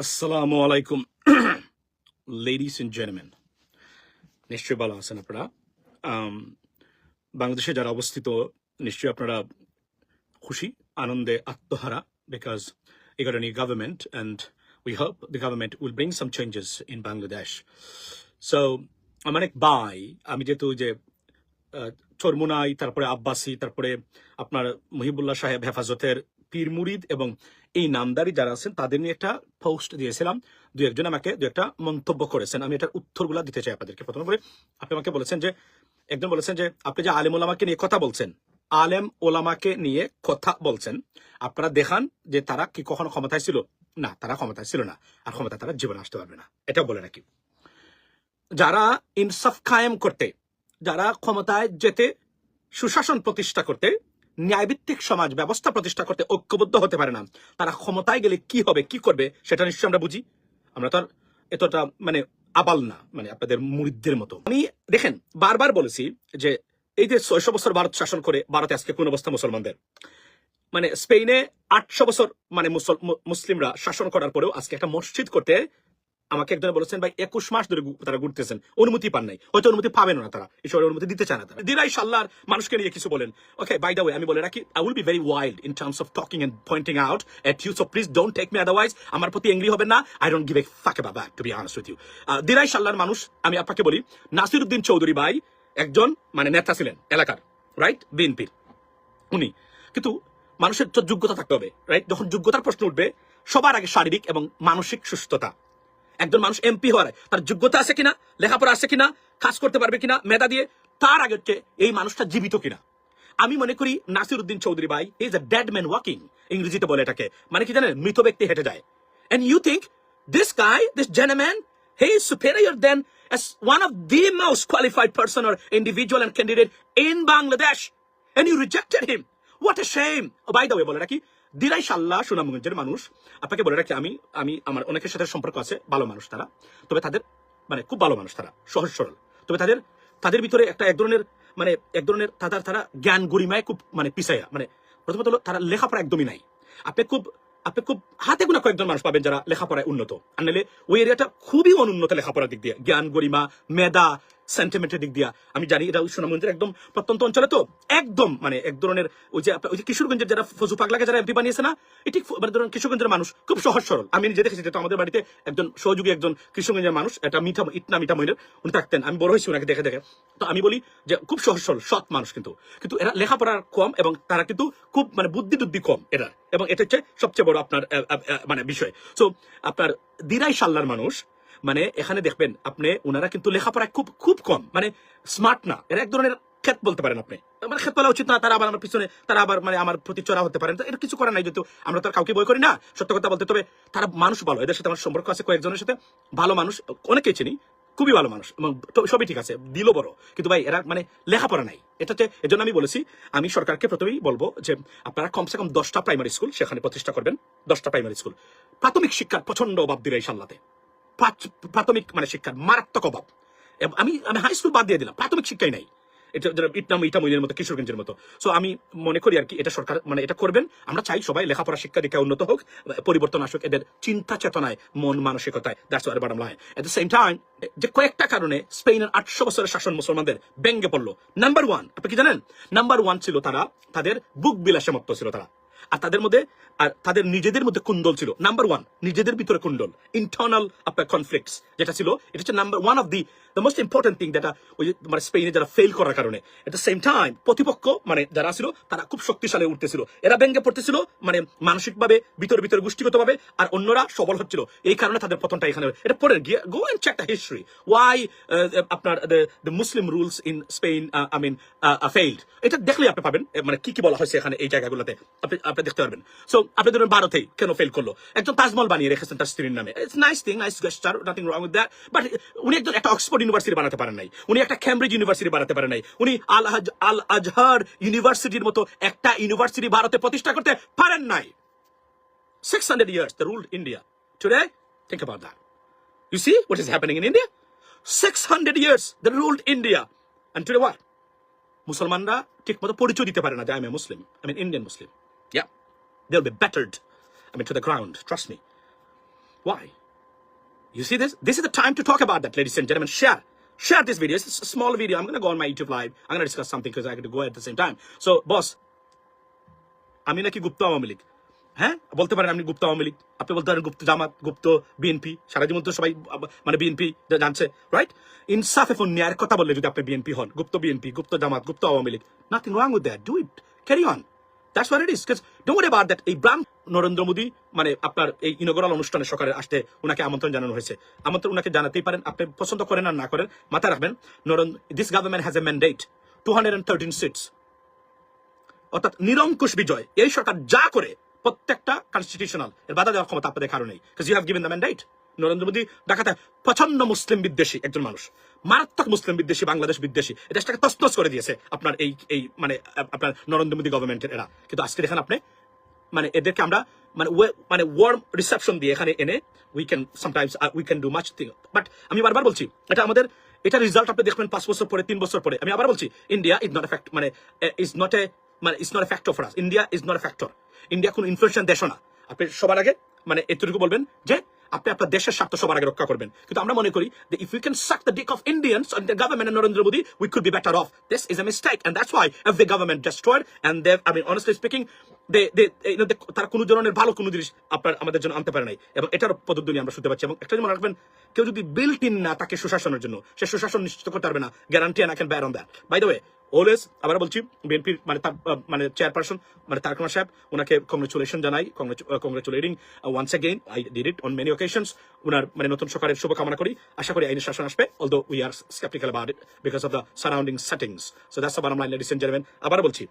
আসসালামু আলাইকুম ladies and gentleman, নিশ্চয়ই ভালো আছেন আপনারা। আম, বাংলাদেশে যারা অবস্থিত নিশ্চয়ই আপনারা খুশি, আনন্দে আত্মহারা, because we got a new government and we hope the government will bring some changes in Bangladesh. So আমার এক ভাই, আমি যেহেতু যে চরমুনাই, তারপরে আব্বাসী, তারপরে আপনার মহিবুল্লাহ সাহেব হেফাজতের পীর মুরিদ এবং এই নামদারি যারা আছেন তাদের নিয়ে একটা পোস্ট দিয়েছিলাম। দু একজন আমাকে দু একটা মন্তব্য করেছেন, আমি এটার উত্তরগুলা দিতে চাই আপনাদেরকে। প্রথম করে আপনি আমাকে বলেছেন যে, একজন বলেছেন যে আপনি যে আলেম ওলামাকে নিয়ে কথা বলছেন, আলেম ওলামাকে নিয়ে কথা বলছেন, আপনারা দেখান যে তারা কি কখনো ক্ষমতায় ছিল? না, তারা ক্ষমতায় ছিল না, আর ক্ষমতায় তারা জীবনে আসতে পারবে না, এটা বলে রাখি। যারা ইনসাফ কায়েম করতে, যারা ক্ষমতায় যেতে, সুশাসন প্রতিষ্ঠা করতে, ন্যায়ভিত্তিক সমাজ ব্যবস্থা প্রতিষ্ঠা করতে ঐক্যবদ্ধ হতে পারে না, তারা ক্ষমতায় গেলে কি হবে, কি করবে সেটা নিশ্চয়ই আমরা বুঝি। আমরা তো আর এতটা মানে আবাল না, মানে আপনাদের মুরিদদের মতো। আমি দেখেন বারবার বলেছি যে এই যে 600 বছর ভারত শাসন করে, ভারতে আজকে কোন অবস্থা মুসলমানদের, মানে স্পেনে 800 বছর মানে মুসলিমরা শাসন করার পরেও আজকে একটা মসজিদ করতে আমাকে একজন বলেছেন ভাই 21 মাস ধরে তারা ঘুরতেছেন, অনুমতি পান নাই, হয়তো অনুমতি পাবেন না, তারা ঈশ্বরের অনুমতি দিতে চায় না। তারা দিরাই সাল্লাহর মানুষকে নিয়ে কিছু বলেন। ওকে, বাই দ্য ওয়ে আমি বলে রাখি, I will be very wild in terms of talking and pointing out at you, so please don't take me otherwise. আমার প্রতি এংরি হবেন না, I don't give a fuck about that, to be honest with you. Dirai সাল্লাহর মানুষ, আমি আপনাকে বলি, নাসিরউদ্দিন চৌধুরী ভাই একজন মানে নেতা ছিলেন এলাকার, রাইট, বিএনপির উনি, কিন্তু মানুষের তো যোগ্যতা থাকতে হবে, রাইট। যখন যোগ্যতার প্রশ্ন উঠবে, সবার আগে শারীরিক এবং মানসিক সুস্থতা। একজন মানুষ এমপি হওয়ার তার যোগ্যতা আছে কিনা, লেখাপড়া আছে কিনা, কাজ করতে পারবে কিনা মেধা দিয়ে, তার আগে হচ্ছে এই মানুষটা জীবিত কিনা। আমি মনে করি নাসিরউদ্দিন চৌধুরী ভাই is a dead man walking, ইংরেজিতে বলে এটাকে, মানে কি জানেন, মৃত ব্যক্তি হেঁটে যায়। And you think this guy, this gentleman, he is superior then as one of the most qualified person or individual and candidate in Bangladesh, and you rejected him. What a shame. By the way, বলে রাখি, দিরাই সাল্লাহ সুনামগঞ্জের মানুষ, আপনাকে বলে রাখি, আমি আমার অনেকের সাথে সম্পর্ক আছে, ভালো মানুষ তারা, তবে তাদের মানে খুব ভালো মানুষ, তারা সহজ সরল, তবে তাদের ভিতরে এক ধরনের তারা জ্ঞান গরিমায় খুব মানে পিছাইয়া, মানে প্রথমত হলো তারা লেখাপড়া একদমই নাই। আপনি খুব হাতে গোনা কয়েকজন মানুষ পাবেন যারা লেখাপড়ায় উন্নত, আর নাহলে ওই এরিয়াটা খুবই অনুন্নত লেখাপড়ার দিক দিয়ে, জ্ঞান গরিমা, মেধা, সেন্টিমেন্টের দিক দিয়া। আমি জানি এটা সুনামগঞ্জের একদম প্রত্যন্ত অঞ্চলে, তো একদম মানে এক ধরনের ওই যে কিশোরগঞ্জের যারা ফজু পাগলাকে যারা এমপি বানিয়েছে না, এটি মানে ধরুন কিশোরগঞ্জের মানুষ খুব সহজ সরল। আমি নিজে দেখেছি, যেহেতু আমাদের বাড়িতে একজন সহযোগী একজন কিশোরগঞ্জের মানুষ, এটা ইটনা মিঠা মহিনের উনি থাকতেন, আমি বড় হয়েছি ওনাকে দেখে দেখে। তো আমি বলি যে খুব সহজ সরল সৎ মানুষ, কিন্তু এরা লেখাপড়ার কম এবং তারা কিন্তু খুব মানে বুদ্ধি কম এরা, এবং এটা হচ্ছে সবচেয়ে বড় আপনার মানে বিষয়। সো আপনার দিরাই সাল্লার মানুষ, মানে এখানে দেখবেন আপনি, ওনারা কিন্তু লেখাপড়ায় খুব খুব কম, মানে স্মার্ট না, এরা এক ধরনের ক্ষেত বলতে পারেন আপনি, মানে ক্ষেত বলা উচিত না, তারা আবার আমার পিছনে, তারা আবার মানে আমার প্রতি চড়া হতে পারেন, এটা কিছু করার নাই, যেহেতু আমরা তো কাউকে বই করি না, সত্য কথা বলতে। তবে তারা মানুষ ভালো, এদের সাথে আমার সম্পর্ক আছে কয়েকজনের সাথে, ভালো মানুষ, অনেকেই চিনি, খুবই ভালো মানুষ, এবং সবই ঠিক আছে, দিলও বড়, কিন্তু ভাই এরা মানে লেখাপড়া নাই। এটা হচ্ছে, এজন্য আমি বলেছি, আমি সরকারকে প্রথমেই বলবো যে আপনারা কমসে কম 10টা প্রাইমারি স্কুল সেখানে প্রতিষ্ঠা করবেন, 10টা প্রাইমারি স্কুল। প্রাথমিক শিক্ষার প্রচন্ড অভাব দিলে এই সাল্লাতে, প্রাথমিক মানে শিক্ষার মারাত্মক অভাব। আমি হাই স্কুল বাদ দিয়ে দিলাম, প্রাথমিক শিক্ষাই নাই, এটা ইটা মইনের মতো, কিশোরগঞ্জের মতো। সো আমি মনে করি আর কি, এটা সরকার মানে এটা করবেন। আমরা চাই সবাই লেখাপড়া শিক্ষা দীক্ষা উন্নত হোক, পরিবর্তন আসুক এদের চিন্তা চেতনায়, মন মানসিকতায়। That's what bottom line. At the same time, যে কয়েকটা কারণে স্পেনের 800 বছরের শাসন মুসলমানদের ব্যঙ্গে পড়লো। নাম্বার 1, আপনি কি জানেন, নাম্বার 1 ছিল তাদের বুক বিলাসে মত্ত ছিল তারা, আর তাদের নিজেদের মধ্যে কুণ্ডল ছিল। নাম্বার 1, নিজেদের ভিতরে কুণ্ডল, ইন্টারনাল আপনার কনফ্লিক্টস যেটা ছিল, এটা হচ্ছে number 1 of the most important thing, যেটা ওই মানে স্পেনে যারা ফেল করার কারণে। এট দ্য সেম টাইম প্রতিপক্ষ মানে যারা ছিল তারা খুব শক্তিশালী উঠতেছিল, এরা ব্যঙ্গে পড়তেছিল, মানে মানসিকভাবে ভিতরে গোষ্ঠীগতভাবে, আর অন্যরা সবল হচ্ছিল, এই কারণে তাদের পতনটা এখানে। এটা পড়ে গিয়ে go and check the history why আপনার the Muslim rules in Spain I mean failed. এটা দেখলে আপনি পাবেন মানে কি বলা হয়েছে এখানে এই জায়গাগুলোতে, আপনি দেখতে পারবেন। সো আপনি ধরুন ভারতেই কেন ফেল করলো, একজন তাজমহল বানিয়ে রেখেছেন তার স্ত্রীর নামে, it's nice thing, nice গেস্টার, nothing wrong with that, but উনি একটা অক্সফোর্ড ইউনিভার্সিটি বানাতে পারেন নাই, উনি একটা ক্যামব্রিজ ইউনিভার্সিটি বানাতে পারেন নাই, উনি আল আজহার ইউনিভার্সিটির মতো একটা ইউনিভার্সিটি ভারতে প্রতিষ্ঠা করতে পারেন নাই। 600 years they ruled India. Today, think about that. You see what is happening in India? 600 years they ruled India, and today what? মুসলমানরা ঠিক মতো পরিচয় দিতে পারে না যে I am a Muslim, I mean Indian Muslim. Yeah, they'll be battered, I mean, to the ground, trust me. Why? You see this? This is the time to talk about that, ladies and gentlemen. Share this video. It's a small video. I'm going to go on my YouTube live. I'm going to discuss something because I got to go at the same time. So, boss, আমি নাকি গুপ্ত আওয়ামী লীগ, হ্যাঁ বলতে পারেন আপনি গুপ্ত আওয়ামী লীগ, আপনি বলতে পারেন গুপ্ত জামাত, গুপ্ত BNP, সারা জীবন তো সবাই মানে বিএনপি জানছে, রাইট? ইনসাফ এবং ন্যায়ের কথা বললে যদি আপনি বিএনপি হন, গুপ্ত বিএনপি, গুপ্ত জামাত, গুপ্ত Awami League, nothing wrong with that, do it, carry on, that's what it is. Because don't worry about that. এই নরেন্দ্র মোদী মানে আপনার এই ইনগরাল অনুষ্ঠানে সকালে আসতে ওনাকে আমন্ত্রণ জানানো হয়েছে, আমন্ত্রণ ওনাকে জানাতেই পারেন, আপনি পছন্দ করেন আর না করেন, মাথায় রাখবেন this government has a mandate 213 seats, অর্থাৎ নিরঙ্কুশ বিজয়। এই সরকার যা করে প্রত্যেকটা কনস্টিটিউশনাল, এর বাধা দেওয়ার ক্ষমতা আপনাদের কারো নেই, because you have given the mandate. Narendra Modi দেখাতে প্রচন্ড মুসলিম বিদ্বেষী একজন মানুষ, মারাত্মক মুসলিম বিদ্বেষী, বাংলাদেশ বিদ্বেষী, এই দেশটাকে তছনছ করে দিয়েছে আপনার এই মানে আপনার নরেন্দ্র মোদী গভর্নমেন্টের এরা। কিন্তু আজকে দেখেন আপনি মানে এদেরকে আমরা মানে ওয়ার্ম রিসেপশন দিয়ে এখানে এনে we can do much thing. But আমি বারবার বলছি এটা রেজাল্ট আপনি দেখবেন 5 বছর পরে, 3 বছর পরে। আমি আবার বলছি India is not a fact, মানে is not a factor for us. India is not a factor. India কোন ইনফ্লুয়েন্সিয়াল দেশও না। আপনি সবার আগে মানে এতটুকু বলবেন যে আপনি আপনার দেশের স্বার্থ সবার আগে রক্ষা করবেন। কিন্তু আমরা মনে করি যে if you can suck the dick of Indians on the government and Narendra Modi, we could be better off. This is a mistake and that's why every government destroyed and they, I mean honestly speaking, তারা কোনো ধরনের ভালো কোনো জিনিস আমাদের জন্য আনতে পারে নাই, এবং এটার পদধ্বনি আমরা শুনতে পাচ্ছি। এবং একটা মনে রাখবেন, কেউ যদি বিল্ট ইন না তাকে সুশাসনের জন্য, সে সুশাসন নিশ্চিত করতে পারবে না, guarantee and I can bear on that. By the way, always আবার বলছি, বিএনপির মানে তার মানে চেয়ারপারসন মানে তারেক রহমান সাহেব, ওনাকে কংগ্রেচুলেশন জানাই, congratulating once again, I did it on many occasions. ওনার মানে নতুন সরকারের শুভকামনা করি, আশা করি আইনের শাসন আসবে, although we are sceptical about it because of the surrounding settings. So that's the bottom line, ladies and gentleman. আবার বলছি,